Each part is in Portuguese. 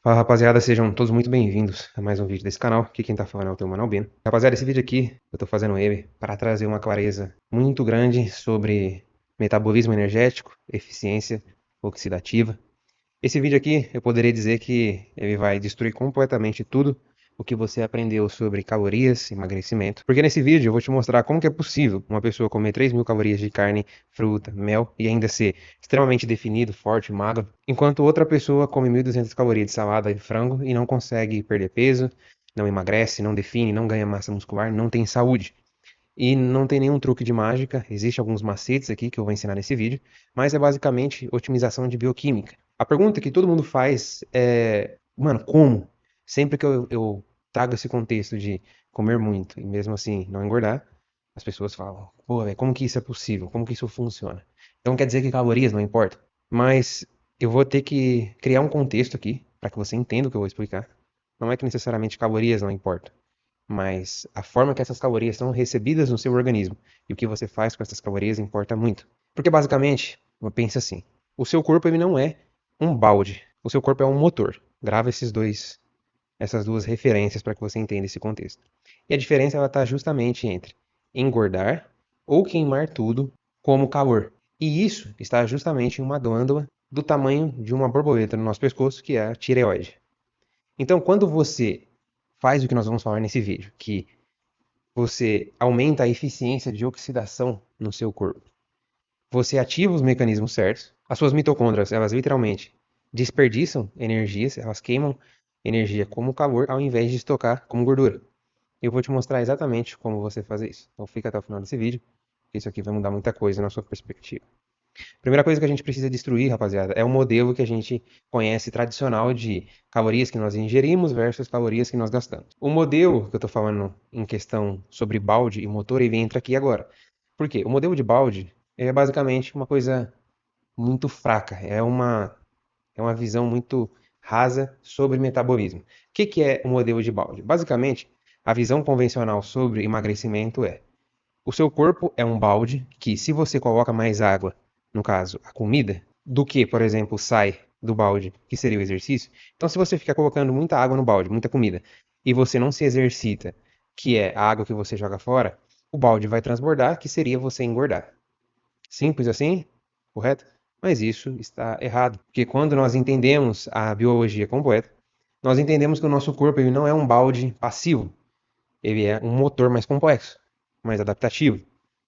Fala rapaziada, sejam todos muito bem-vindos a mais um vídeo desse canal. Aqui quem tá falando é o teu Mano Albino. Rapaziada, esse vídeo aqui eu tô fazendo ele para trazer uma clareza muito grande sobre metabolismo energético, eficiência oxidativa. Esse vídeo aqui eu poderia dizer que ele vai destruir completamente tudo o que você aprendeu sobre calorias, emagrecimento. Porque nesse vídeo eu vou te mostrar como que é possível uma pessoa comer 3.000 calorias de carne, fruta, mel e ainda ser extremamente definido, forte, magro, enquanto outra pessoa come 1.200 calorias de salada e frango e não consegue perder peso, não emagrece, não define, não ganha massa muscular, não tem saúde. E não tem nenhum truque de mágica, existem alguns macetes aqui que eu vou ensinar nesse vídeo, mas é basicamente otimização de bioquímica. A pergunta que todo mundo faz é, mano, como? Sempre que eu trago esse contexto de comer muito e mesmo assim não engordar, as pessoas falam, pô, velho, como que isso é possível? Como que isso funciona? Então quer dizer que calorias não importam? Mas eu vou ter que criar um contexto aqui para que você entenda o que eu vou explicar. Não é que necessariamente calorias não importam, mas a forma que essas calorias são recebidas no seu organismo e o que você faz com essas calorias importa muito. Porque basicamente, pense assim, o seu corpo ele não é um balde, o seu corpo é um motor. Grava essas duas referências para que você entenda esse contexto. E a diferença ela está justamente entre engordar ou queimar tudo como calor. E isso está justamente em uma glândula do tamanho de uma borboleta no nosso pescoço, que é a tireoide. Então, quando você faz o que nós vamos falar nesse vídeo, que você aumenta a eficiência de oxidação no seu corpo. Você ativa os mecanismos certos. As suas mitocôndrias, elas literalmente desperdiçam energias, elas queimam energia como calor ao invés de estocar como gordura. Eu vou te mostrar exatamente como você fazer isso. Então fica até o final desse vídeo, que isso aqui vai mudar muita coisa na sua perspectiva. Primeira coisa que a gente precisa destruir, rapaziada, é o modelo que a gente conhece tradicional de calorias que nós ingerimos versus calorias que nós gastamos. O modelo que eu estou falando em questão sobre balde e motor, ele entra aqui agora. Por quê? O modelo de balde é basicamente uma coisa muito fraca, é uma visão muito rasa sobre metabolismo. O que é o modelo de balde? Basicamente, a visão convencional sobre emagrecimento é o seu corpo é um balde que, se você coloca mais água, no caso, a comida, do que, por exemplo, sai do balde, que seria o exercício. Então, se você ficar colocando muita água no balde, muita comida, e você não se exercita, que é a água que você joga fora, o balde vai transbordar, que seria você engordar. Simples assim? Correto? Mas isso está errado, porque quando nós entendemos a biologia completa, nós entendemos que o nosso corpo ele não é um balde passivo, ele é um motor mais complexo, mais adaptativo,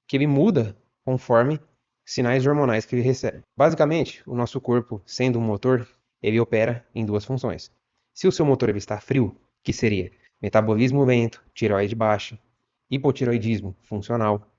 que ele muda conforme sinais hormonais que ele recebe. Basicamente, o nosso corpo, sendo um motor, ele opera em duas funções. Se o seu motor ele está frio, que seria metabolismo lento, tireoide baixa, hipotireoidismo funcional,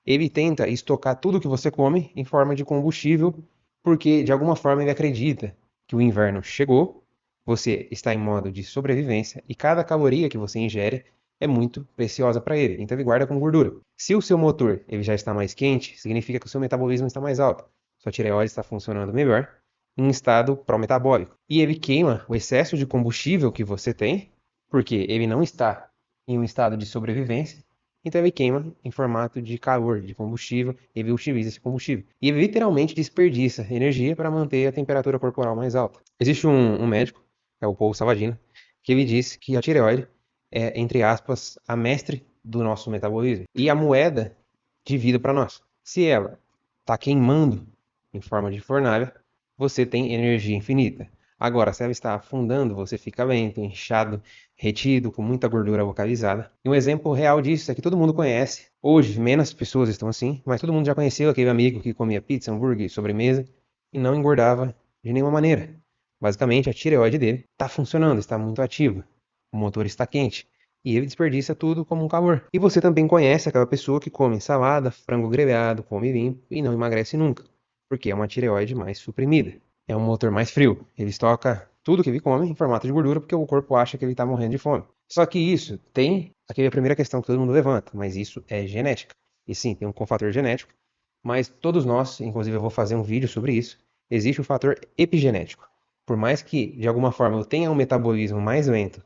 ele tenta estocar tudo que você come em forma de combustível, porque de alguma forma ele acredita que o inverno chegou, você está em modo de sobrevivência e cada caloria que você ingere é muito preciosa para ele, então ele guarda com gordura. Se o seu motor ele já está mais quente, significa que o seu metabolismo está mais alto, sua tireoide está funcionando melhor, em estado pró-metabólico. E ele queima o excesso de combustível que você tem, porque ele não está em um estado de sobrevivência, então ele queima em formato de calor, de combustível, e ele utiliza esse combustível. E ele literalmente desperdiça energia para manter a temperatura corporal mais alta. Existe um médico, é o Paul Saladino, que ele disse que a tireoide é, entre aspas, a mestre do nosso metabolismo e a moeda de vida para nós. Se ela está queimando em forma de fornalha, você tem energia infinita. Agora, se ela está afundando, você fica lento, inchado, retido, com muita gordura localizada. E um exemplo real disso é que todo mundo conhece. Hoje, menos pessoas estão assim, mas todo mundo já conheceu aquele amigo que comia pizza, hambúrguer, sobremesa e não engordava de nenhuma maneira. Basicamente, a tireoide dele está funcionando, está muito ativa. O motor está quente. E ele desperdiça tudo como um calor. E você também conhece aquela pessoa que come salada, frango grelhado, come limpo e não emagrece nunca. Porque é uma tireoide mais suprimida. É um motor mais frio. Ele estoca tudo que ele come em formato de gordura porque o corpo acha que ele está morrendo de fome. Só que isso tem aquela primeira questão que todo mundo levanta, mas isso é genética. E sim, tem um cofator genético, mas todos nós, inclusive eu vou fazer um vídeo sobre isso, existe o fator epigenético. Por mais que, de alguma forma, eu tenha um metabolismo mais lento,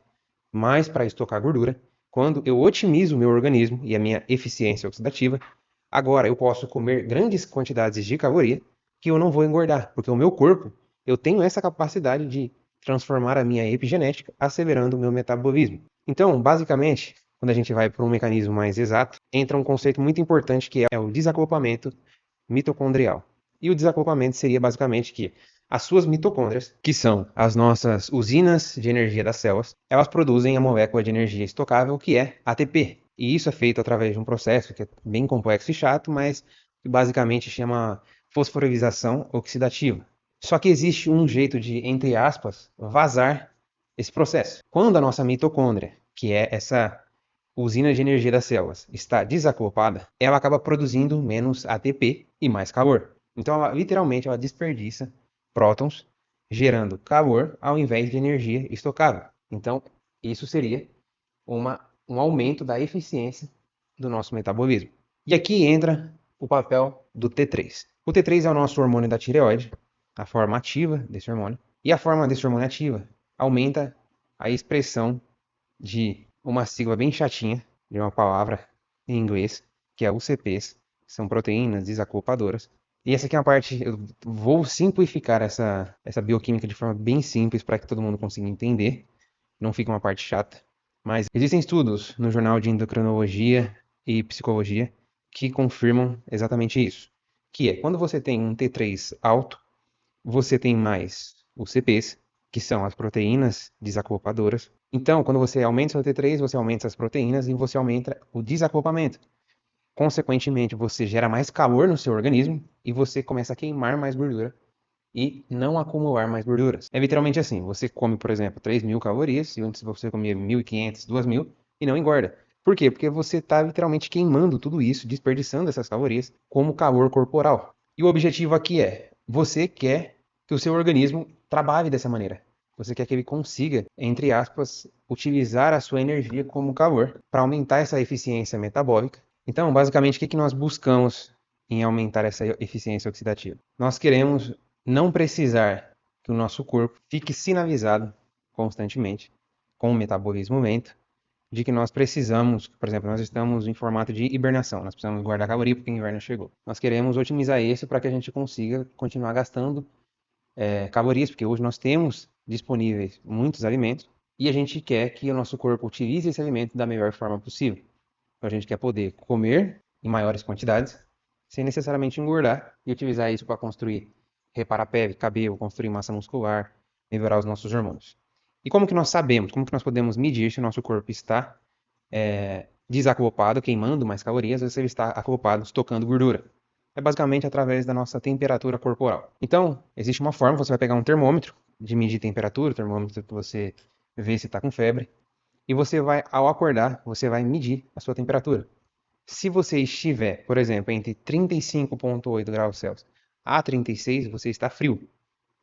mais para estocar gordura, quando eu otimizo o meu organismo e a minha eficiência oxidativa, agora eu posso comer grandes quantidades de caloria que eu não vou engordar, porque o meu corpo, eu tenho essa capacidade de transformar a minha epigenética, acelerando o meu metabolismo. Então, basicamente, quando a gente vai para um mecanismo mais exato, entra um conceito muito importante que é o desacoplamento mitocondrial. E o desacoplamento seria basicamente que as suas mitocôndrias, que são as nossas usinas de energia das células, elas produzem a molécula de energia estocável, que é ATP. E isso é feito através de um processo que é bem complexo e chato, mas que basicamente chama fosforilação oxidativa. Só que existe um jeito de, entre aspas, vazar esse processo. Quando a nossa mitocôndria, que é essa usina de energia das células, está desacoplada, ela acaba produzindo menos ATP e mais calor. Então, literalmente, ela desperdiça prótons, gerando calor ao invés de energia estocável. Então, isso seria um aumento da eficiência do nosso metabolismo. E aqui entra o papel do T3. O T3 é o nosso hormônio da tireoide, a forma ativa desse hormônio. E a forma desse hormônio ativa aumenta a expressão de uma sigla bem chatinha, de uma palavra em inglês, que é UCPs, que são proteínas desacopladoras. E essa aqui é uma parte, eu vou simplificar essa bioquímica de forma bem simples para que todo mundo consiga entender, não fique uma parte chata. Mas existem estudos no Jornal de Endocrinologia e Psicologia que confirmam exatamente isso, que é quando você tem um T3 alto, você tem mais os CPs, que são as proteínas desacopuladoras. Então, quando você aumenta o seu T3, você aumenta as proteínas e você aumenta o desacoplamento. Consequentemente, você gera mais calor no seu organismo e você começa a queimar mais gordura e não acumular mais gorduras. É literalmente assim, você come, por exemplo, 3.000 calorias e antes você comia 1.500, 2.000 e não engorda. Por quê? Porque você está literalmente queimando tudo isso, desperdiçando essas calorias como calor corporal. E o objetivo aqui é, você quer que o seu organismo trabalhe dessa maneira. Você quer que ele consiga, entre aspas, utilizar a sua energia como calor para aumentar essa eficiência metabólica. Então, basicamente, o que nós buscamos em aumentar essa eficiência oxidativa? Nós queremos não precisar que o nosso corpo fique sinalizado constantemente com o metabolismo lento de que nós precisamos, por exemplo, nós estamos em formato de hibernação, nós precisamos guardar caloria porque o inverno chegou. Nós queremos otimizar isso para que a gente consiga continuar gastando calorias, porque hoje nós temos disponíveis muitos alimentos e a gente quer que o nosso corpo utilize esse alimento da melhor forma possível. Então, a gente quer poder comer em maiores quantidades, sem necessariamente engordar, e utilizar isso para construir, reparar pele, cabelo, construir massa muscular, melhorar os nossos hormônios. E como que nós sabemos, como que nós podemos medir se o nosso corpo está desacoplado, queimando mais calorias, ou se ele está acoplado, estocando gordura? É basicamente através da nossa temperatura corporal. Então, existe uma forma, você vai pegar um termômetro de medir temperatura, o termômetro que você vê se está com febre, e você vai, ao acordar, você vai medir a sua temperatura. Se você estiver, por exemplo, entre 35,8 graus Celsius a 36, você está frio.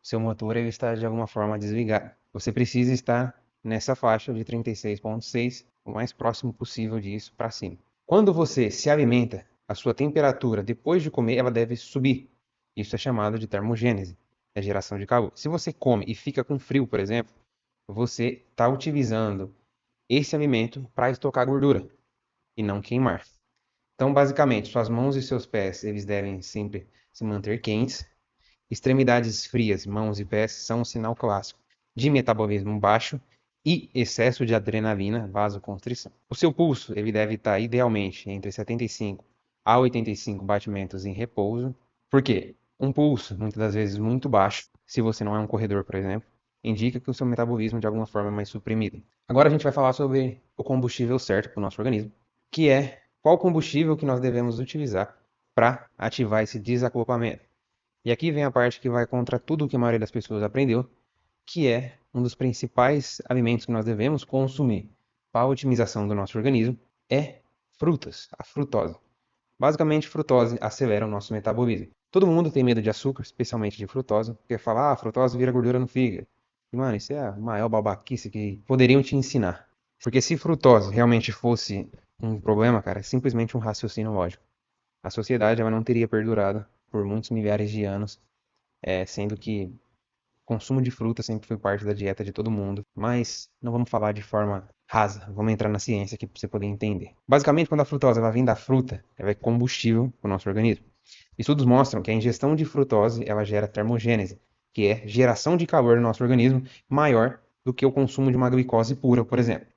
Seu motor ele está de alguma forma desligado. Você precisa estar nessa faixa de 36,6, o mais próximo possível disso para cima. Quando você se alimenta, a sua temperatura depois de comer ela deve subir. Isso é chamado de termogênese, é geração de calor. Se você come e fica com frio, por exemplo, você está utilizando esse alimento para estocar gordura e não queimar. Então, basicamente, suas mãos e seus pés, eles devem sempre se manter quentes. Extremidades frias, mãos e pés, são um sinal clássico de metabolismo baixo e excesso de adrenalina, vasoconstrição. O seu pulso, ele deve estar idealmente entre 75 a 85 batimentos em repouso. Por quê? Um pulso, muitas das vezes muito baixo, se você não é um corredor, por exemplo, indica que o seu metabolismo de alguma forma é mais suprimido. Agora a gente vai falar sobre o combustível certo para o nosso organismo, que é qual combustível que nós devemos utilizar para ativar esse desacoplamento. E aqui vem a parte que vai contra tudo o que a maioria das pessoas aprendeu, que é um dos principais alimentos que nós devemos consumir para a otimização do nosso organismo, é frutas, a frutose. Basicamente, frutose acelera o nosso metabolismo. Todo mundo tem medo de açúcar, especialmente de frutose, porque fala, frutose vira gordura no fígado. E, mano, isso é a maior babaquice que poderiam te ensinar. Porque se frutose realmente fosse um problema, cara, é simplesmente um raciocínio lógico. A sociedade ela não teria perdurado por muitos milhares de anos, sendo que o consumo de fruta sempre foi parte da dieta de todo mundo. Mas não vamos falar de forma rasa, vamos entrar na ciência aqui para você poder entender. Basicamente, quando a frutose ela vem da fruta, ela é combustível para o nosso organismo. Estudos mostram que a ingestão de frutose ela gera termogênese, que é geração de calor no nosso organismo maior do que o consumo de uma glicose pura, por exemplo.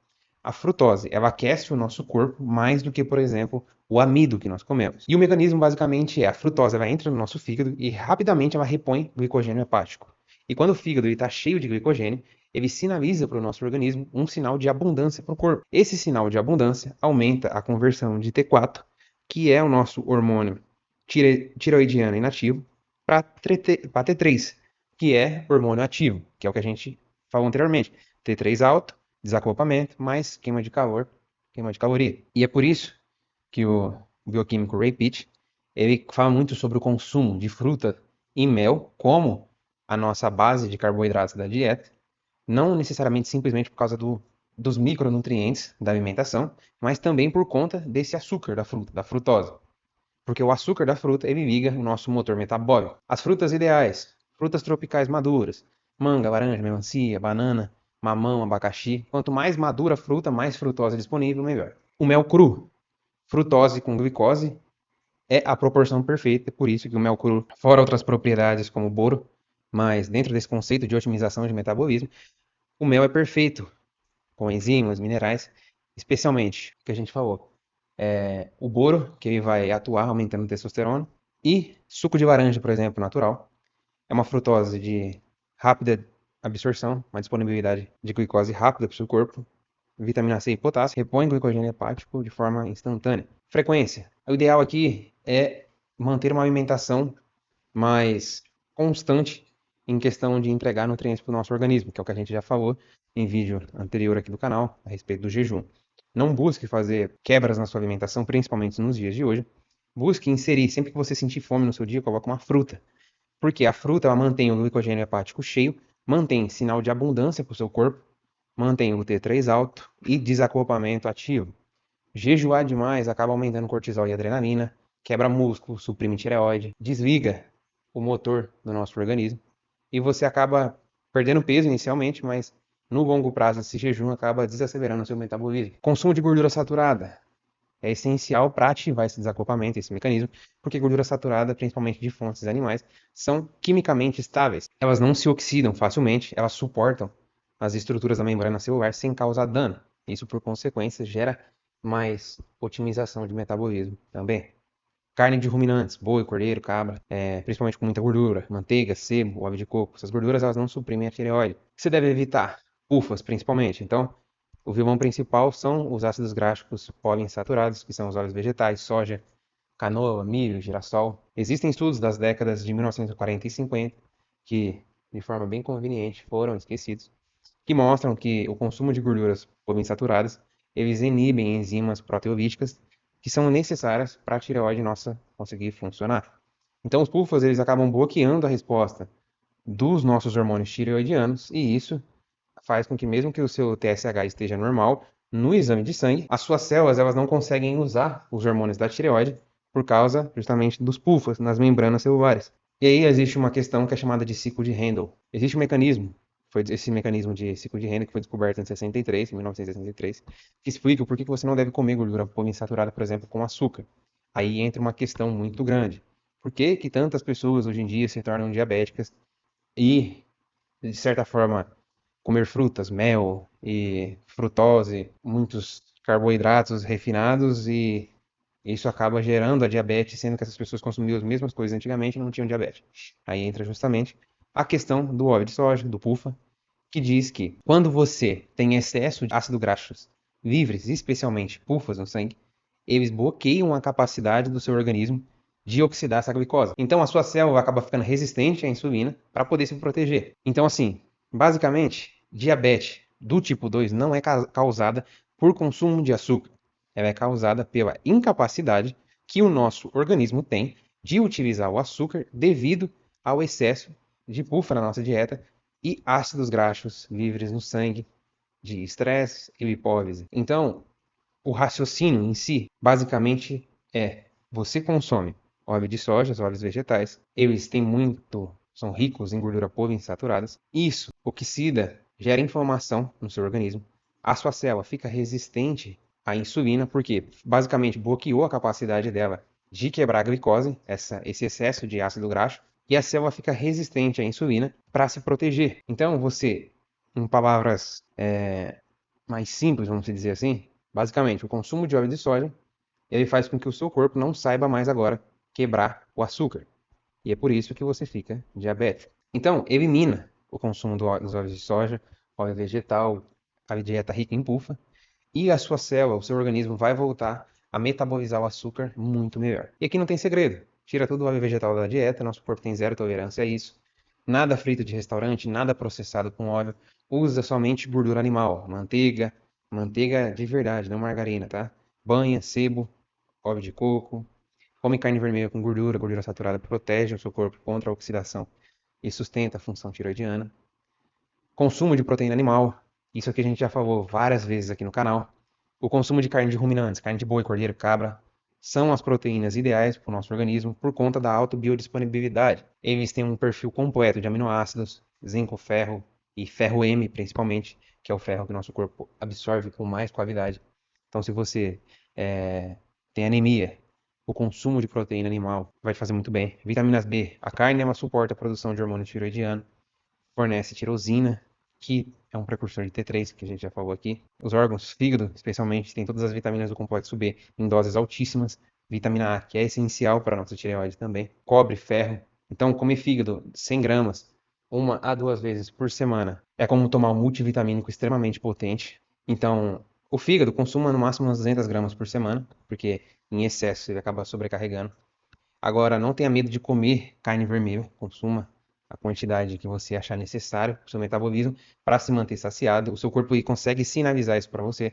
A frutose, ela aquece o nosso corpo mais do que, por exemplo, o amido que nós comemos. E o mecanismo basicamente é a frutose, ela entra no nosso fígado e rapidamente ela repõe glicogênio hepático. E quando o fígado está cheio de glicogênio, ele sinaliza para o nosso organismo um sinal de abundância para o corpo. Esse sinal de abundância aumenta a conversão de T4, que é o nosso hormônio tireoidiano inativo, para T3, que é hormônio ativo, que é o que a gente falou anteriormente. T3 alto, desacoplamento, mais queima de calor, queima de caloria. E é por isso que o bioquímico Ray Peat, ele fala muito sobre o consumo de fruta e mel como a nossa base de carboidratos da dieta, não necessariamente simplesmente por causa dos micronutrientes da alimentação, mas também por conta desse açúcar da fruta, da frutose. Porque o açúcar da fruta, ele liga o nosso motor metabólico. As frutas ideais, frutas tropicais maduras, manga, laranja, melancia, banana, mamão, abacaxi. Quanto mais madura a fruta, mais frutose disponível, melhor. O mel cru, frutose com glicose, é a proporção perfeita, por isso que o mel cru, fora outras propriedades como o boro, mas dentro desse conceito de otimização de metabolismo, o mel é perfeito, com enzimas, minerais, especialmente o que a gente falou. O boro, que ele vai atuar aumentando a testosterona, e suco de laranja, por exemplo, natural. É uma frutose de rápida absorção, uma disponibilidade de glicose rápida para o seu corpo, vitamina C e potássio, repõe glicogênio hepático de forma instantânea. Frequência. O ideal aqui é manter uma alimentação mais constante em questão de entregar nutrientes para o nosso organismo, que é o que a gente já falou em vídeo anterior aqui do canal, a respeito do jejum. Não busque fazer quebras na sua alimentação, principalmente nos dias de hoje. Busque inserir, sempre que você sentir fome no seu dia, coloque uma fruta. Porque a fruta ela mantém o glicogênio hepático cheio, mantém sinal de abundância para o seu corpo, mantém o T3 alto e desacoplamento ativo. Jejuar demais acaba aumentando cortisol e adrenalina, quebra músculo, suprime tireoide, desliga o motor do nosso organismo e você acaba perdendo peso inicialmente, mas no longo prazo esse jejum acaba desacelerando o seu metabolismo. Consumo de gordura saturada é essencial para ativar esse desacoplamento, esse mecanismo, porque gordura saturada, principalmente de fontes animais, são quimicamente estáveis. Elas não se oxidam facilmente, elas suportam as estruturas da membrana celular sem causar dano. Isso, por consequência, gera mais otimização de metabolismo também. Carne de ruminantes, boi, cordeiro, cabra, principalmente com muita gordura, manteiga, sebo, óleo de coco. Essas gorduras elas não suprimem a tireoide. O que você deve evitar? Pufas, principalmente. Então, o vilão principal são os ácidos graxos poliinsaturados, que são os óleos vegetais, soja, canola, milho, girassol. Existem estudos das décadas de 1940 e 50 que, de forma bem conveniente, foram esquecidos, que mostram que o consumo de gorduras poliinsaturadas, eles inibem enzimas proteolíticas que são necessárias para a tireoide nossa conseguir funcionar. Então os PUFAs eles acabam bloqueando a resposta dos nossos hormônios tireoidianos e isso faz com que mesmo que o seu TSH esteja normal, no exame de sangue, as suas células elas não conseguem usar os hormônios da tireoide por causa justamente dos PUFAs nas membranas celulares. E aí existe uma questão que é chamada de ciclo de Handel. Existe um mecanismo, foi esse mecanismo de ciclo de Handel que foi descoberto em 63, em 1963, que explica o porquê que você não deve comer gordura poliinsaturada, por exemplo, com açúcar. Aí entra uma questão muito grande. Por que que tantas pessoas hoje em dia se tornam diabéticas e, de certa forma, comer frutas, mel e frutose, muitos carboidratos refinados e isso acaba gerando a diabetes, sendo que essas pessoas consumiam as mesmas coisas antigamente e não tinham diabetes. Aí entra justamente a questão do óleo de soja, do PUFA, que diz que quando você tem excesso de ácidos graxos livres, especialmente PUFAs no sangue, eles bloqueiam a capacidade do seu organismo de oxidar essa glicose. Então a sua célula acaba ficando resistente à insulina para poder se proteger. Então assim, basicamente, diabetes do tipo 2 não é causada por consumo de açúcar. Ela é causada pela incapacidade que o nosso organismo tem de utilizar o açúcar devido ao excesso de PUFA na nossa dieta e ácidos graxos livres no sangue, de estresse e lipólise. Então, o raciocínio em si, basicamente, é: você consome óleo de soja, óleos vegetais, eles têm muito, são ricos em gordura poliinsaturadas. Isso oxida, gera inflamação no seu organismo. A sua célula fica resistente à insulina, porque basicamente bloqueou a capacidade dela de quebrar a glicose, esse excesso de ácido graxo, e a célula fica resistente à insulina para se proteger. Então, você, em palavras mais simples, vamos dizer assim, basicamente, o consumo de óleo de soja, ele faz com que o seu corpo não saiba mais agora quebrar o açúcar. E é por isso que você fica diabético. Então, elimina o consumo dos óleos de soja, óleo vegetal, a dieta rica em pulfa, e a sua célula, o seu organismo vai voltar a metabolizar o açúcar muito melhor. E aqui não tem segredo. Tira todo o óleo vegetal da dieta, nosso corpo tem zero tolerância a isso. Nada frito de restaurante, nada processado com óleo. Usa somente gordura animal, manteiga, manteiga de verdade, não margarina, tá? Banha, sebo, óleo de coco. Come carne vermelha com gordura, gordura saturada protege o seu corpo contra a oxidação e sustenta a função tiroidiana. Consumo de proteína animal, isso aqui a gente já falou várias vezes aqui no canal. O consumo de carne de ruminantes, carne de boi, cordeiro, cabra, são as proteínas ideais para o nosso organismo por conta da alta biodisponibilidade. Eles têm um perfil completo de aminoácidos, zinco, ferro e ferro M principalmente, que é o ferro que o nosso corpo absorve com mais qualidade. Então, se você tem anemia, o consumo de proteína animal vai te fazer muito bem. Vitaminas B, a carne ela suporta a produção de hormônio tiroidiano, fornece tirosina, que é um precursor de T3, que a gente já falou aqui. Os órgãos, fígado, especialmente, tem todas as vitaminas do complexo B em doses altíssimas. Vitamina A, que é essencial para a nossa tireoide também. Cobre, ferro. Então, comer fígado 100 gramas, 1 a 2 vezes por semana, é como tomar um multivitamínico extremamente potente. Então, o fígado consuma no máximo umas 200 gramas por semana, porque em excesso ele acaba sobrecarregando. Agora, não tenha medo de comer carne vermelha, consuma a quantidade que você achar necessário para o seu metabolismo para se manter saciado. O seu corpo consegue sinalizar isso para você,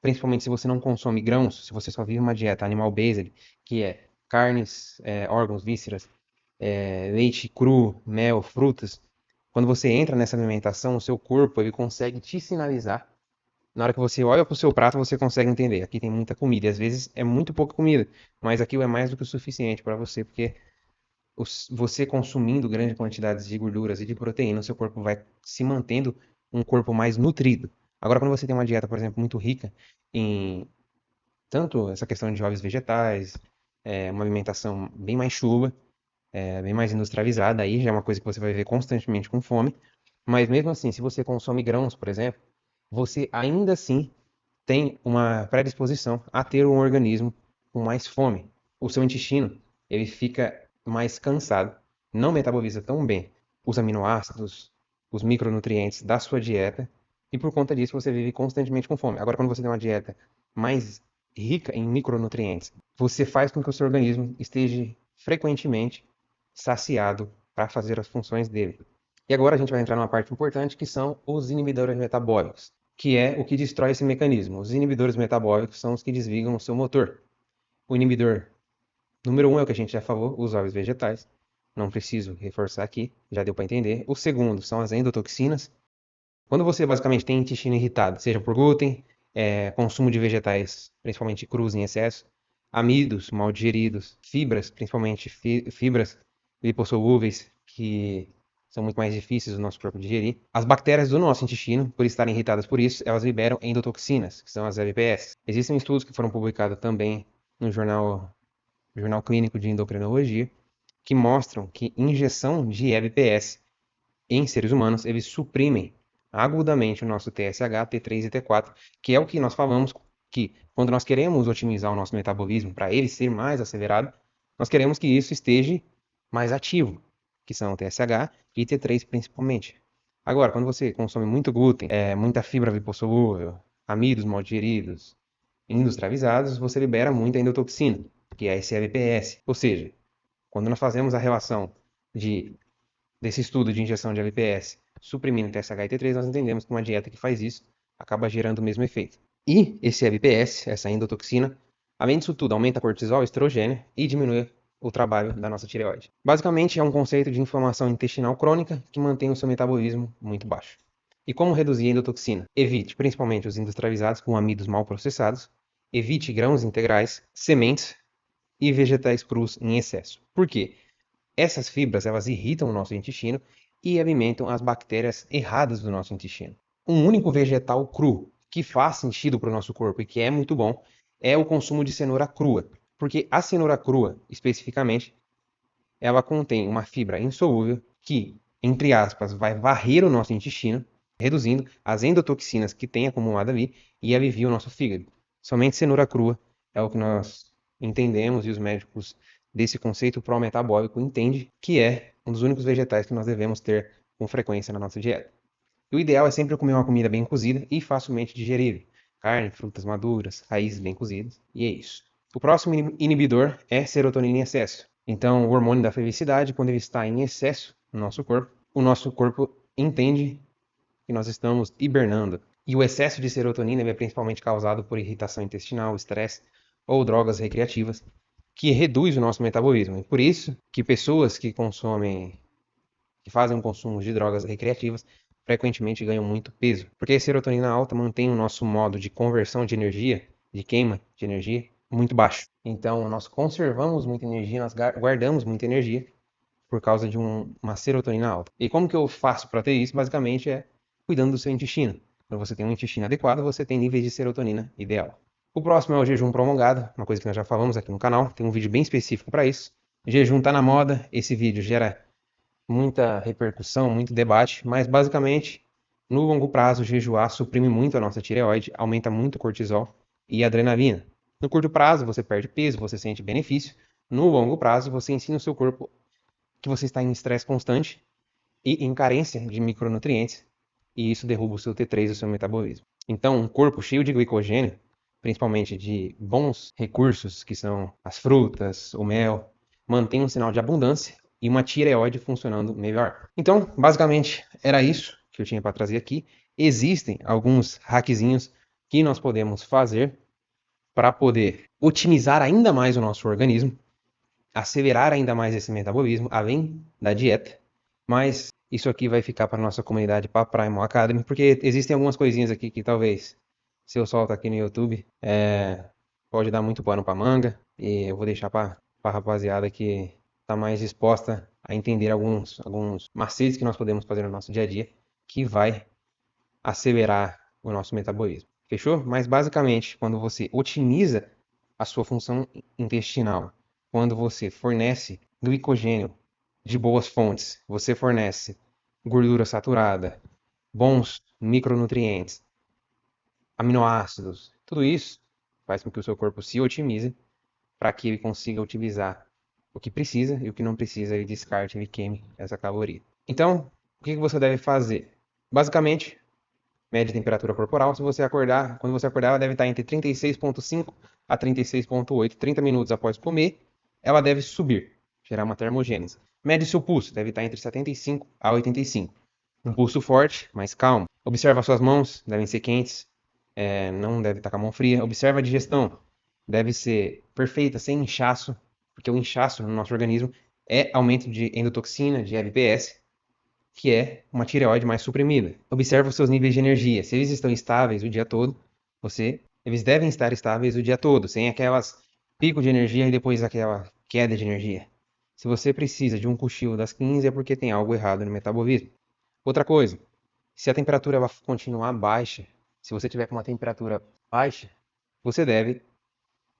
principalmente se você não consome grãos, se você só vive uma dieta animal-based, que é carnes, órgãos, vísceras, leite cru, mel, frutas. Quando você entra nessa alimentação, o seu corpo ele consegue te sinalizar. Na hora que você olha para o seu prato, você consegue entender. Aqui tem muita comida, e às vezes é muito pouca comida, mas aquilo é mais do que o suficiente para você, porque você consumindo grandes quantidades de gorduras e de proteína, o seu corpo vai se mantendo um corpo mais nutrido. Agora, quando você tem uma dieta, por exemplo, muito rica em tanto essa questão de óleos vegetais, uma alimentação bem mais chula, bem mais industrializada, aí já é uma coisa que você vai ver constantemente com fome. Mas mesmo assim, se você consome grãos, por exemplo, você ainda assim tem uma predisposição a ter um organismo com mais fome. O seu intestino, ele fica mais cansado, não metaboliza tão bem os aminoácidos, os micronutrientes da sua dieta, e por conta disso você vive constantemente com fome. Agora, quando você tem uma dieta mais rica em micronutrientes, você faz com que o seu organismo esteja frequentemente saciado para fazer as funções dele. E agora a gente vai entrar numa parte importante que são os inibidores metabólicos, que é o que destrói esse mecanismo. Os inibidores metabólicos são os que desligam o seu motor. O inibidor número 1 é o que a gente já falou, os óleos vegetais. Não preciso reforçar aqui, já deu para entender. O segundo são as endotoxinas. Quando você basicamente tem intestino irritado, seja por glúten, consumo de vegetais, principalmente crus em excesso, amidos mal digeridos, fibras, principalmente fibras lipossolúveis, que são muito mais difíceis do nosso corpo digerir. As bactérias do nosso intestino, por estarem irritadas por isso, elas liberam endotoxinas, que são as LPS. Existem estudos que foram publicados também no Jornal Clínico de Endocrinologia, que mostram que injeção de LPS em seres humanos, eles suprimem agudamente o nosso TSH, T3 e T4, que é o que nós falamos que quando nós queremos otimizar o nosso metabolismo para ele ser mais acelerado, nós queremos que isso esteja mais ativo, que são o TSH e T3 principalmente. Agora, quando você consome muito glúten, muita fibra lipossolúvel, amidos mal digeridos, industrializados, você libera muita endotoxina, que é esse LPS. Ou seja, quando nós fazemos a relação desse estudo de injeção de LPS suprimindo TSH e T3, nós entendemos que uma dieta que faz isso acaba gerando o mesmo efeito. E esse LPS, essa endotoxina, além disso tudo, aumenta cortisol, estrogênio e diminui o trabalho da nossa tireoide. Basicamente, é um conceito de inflamação intestinal crônica que mantém o seu metabolismo muito baixo. E como reduzir a endotoxina? Evite, principalmente os industrializados com amidos mal processados, evite grãos integrais, sementes e vegetais crus em excesso. Por quê? Essas fibras, elas irritam o nosso intestino e alimentam as bactérias erradas do nosso intestino. Um único vegetal cru que faz sentido para o nosso corpo e que é muito bom é o consumo de cenoura crua. Porque a cenoura crua, especificamente, ela contém uma fibra insolúvel que, entre aspas, vai varrer o nosso intestino, reduzindo as endotoxinas que tem acumulado ali e alivia o nosso fígado. Somente cenoura crua é o que nós entendemos e os médicos desse conceito pró-metabólico entendem que é um dos únicos vegetais que nós devemos ter com frequência na nossa dieta. E o ideal é sempre comer uma comida bem cozida e facilmente digerível. Carne, frutas maduras, raízes bem cozidas, e é isso. O próximo inibidor é serotonina em excesso. Então, o hormônio da felicidade, quando ele está em excesso no nosso corpo, o nosso corpo entende que nós estamos hibernando. E o excesso de serotonina é principalmente causado por irritação intestinal, estresse ou drogas recreativas, que reduz o nosso metabolismo. E por isso que pessoas que fazem um consumo de drogas recreativas frequentemente ganham muito peso, porque a serotonina alta mantém o nosso modo de conversão de energia, de queima de energia, muito baixo. Então, nós conservamos muita energia, nós guardamos muita energia por causa de uma serotonina alta. E como que eu faço para ter isso? Basicamente é cuidando do seu intestino. Quando você tem um intestino adequado, você tem níveis de serotonina ideal. O próximo é o jejum prolongado, uma coisa que nós já falamos aqui no canal, tem um vídeo bem específico para isso. Jejum tá na moda, esse vídeo gera muita repercussão, muito debate, mas basicamente, no longo prazo, jejuar suprime muito a nossa tireoide, aumenta muito o cortisol e a adrenalina. No curto prazo, você perde peso, você sente benefício. No longo prazo, você ensina o seu corpo que você está em estresse constante e em carência de micronutrientes, e isso derruba o seu T3, o seu metabolismo. Então, um corpo cheio de glicogênio, principalmente de bons recursos, que são as frutas, o mel, mantém um sinal de abundância e uma tireoide funcionando melhor. Então, basicamente, era isso que eu tinha para trazer aqui. Existem alguns hackzinhos que nós podemos fazer para poder otimizar ainda mais o nosso organismo, acelerar ainda mais esse metabolismo, além da dieta. Mas isso aqui vai ficar para nossa comunidade, para a Primal Academy, porque existem algumas coisinhas aqui que talvez, se eu solto aqui no YouTube, pode dar muito pano para manga, e eu vou deixar para a rapaziada que está mais disposta a entender alguns macetes que nós podemos fazer no nosso dia a dia, que vai acelerar o nosso metabolismo. Fechou? Mas basicamente, quando você otimiza a sua função intestinal, quando você fornece glicogênio de boas fontes, você fornece gordura saturada, bons micronutrientes, aminoácidos, tudo isso faz com que o seu corpo se otimize para que ele consiga utilizar o que precisa e o que não precisa ele descarte, ele queime essa caloria. Então, o que você deve fazer? Basicamente, média temperatura corporal. Se você acordar, quando você acordar, ela deve estar entre 36,5 a 36,8, 30 minutos após comer, ela deve subir, gerar uma termogênese. Mede seu pulso, deve estar entre 75 a 85. Um pulso forte, mas calmo. Observa suas mãos, devem ser quentes, não deve estar com a mão fria. Observa a digestão, deve ser perfeita, sem inchaço, porque o inchaço no nosso organismo é aumento de endotoxina, de LPS, que é uma tireoide mais suprimida. Observa os seus níveis de energia. Se eles estão estáveis o dia todo, eles devem estar estáveis o dia todo, sem aquelas picos de energia e depois aquela queda de energia. Se você precisa de um cochilo das 15 é porque tem algo errado no metabolismo. Outra coisa, se a temperatura ela continuar baixa, se você tiver com uma temperatura baixa, você deve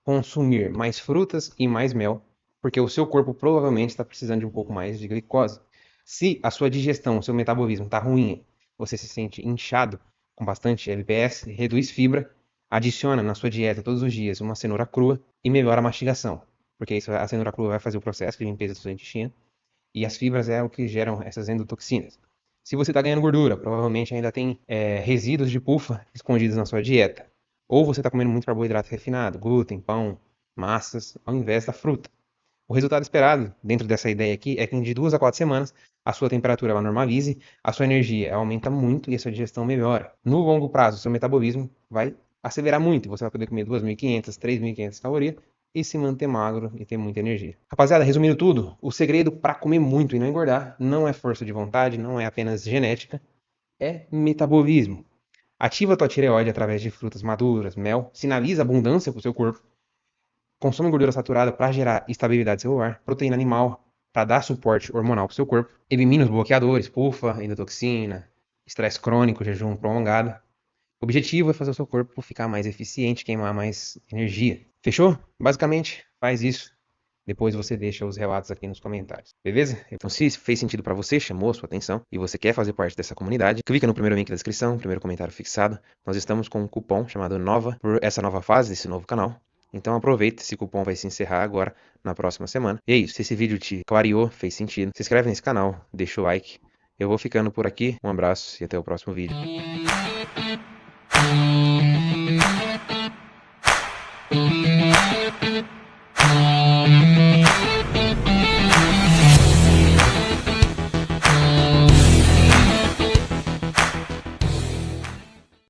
consumir mais frutas e mais mel, porque o seu corpo provavelmente está precisando de um pouco mais de glicose. Se a sua digestão, o seu metabolismo está ruim, você se sente inchado, com bastante LPS, reduz fibra, adiciona na sua dieta todos os dias uma cenoura crua e melhora a mastigação, porque isso, a cenoura crua vai fazer o processo de limpeza do seu intestino e as fibras é o que geram essas endotoxinas. Se você está ganhando gordura, provavelmente ainda tem resíduos de pulpa escondidos na sua dieta. Ou você está comendo muito carboidrato refinado, glúten, pão, massas, ao invés da fruta. O resultado esperado dentro dessa ideia aqui é que de 2 a 4 semanas a sua temperatura ela normalize, a sua energia aumenta muito e a sua digestão melhora. No longo prazo, o seu metabolismo vai acelerar muito e você vai poder comer 2.500, 3.500 calorias e se manter magro e ter muita energia. Rapaziada, resumindo tudo, o segredo para comer muito e não engordar não é força de vontade, não é apenas genética, é metabolismo. Ativa a tua tireoide através de frutas maduras, mel, sinaliza abundância para o seu corpo, consome gordura saturada para gerar estabilidade celular, proteína animal para dar suporte hormonal para o seu corpo, elimina os bloqueadores, pulpa, endotoxina, estresse crônico, jejum prolongado. O objetivo é fazer o seu corpo ficar mais eficiente, queimar mais energia. Fechou? Basicamente, faz isso. Depois você deixa os relatos aqui nos comentários, beleza? Então, se fez sentido para você, chamou a sua atenção e você quer fazer parte dessa comunidade, clica no primeiro link da descrição, primeiro comentário fixado. Nós estamos com um cupom chamado NOVA por essa nova fase desse novo canal. Então aproveita, esse cupom vai se encerrar agora na próxima semana. E é isso, se esse vídeo te clareou, fez sentido, se inscreve nesse canal, deixa o like. Eu vou ficando por aqui, um abraço e até o próximo vídeo.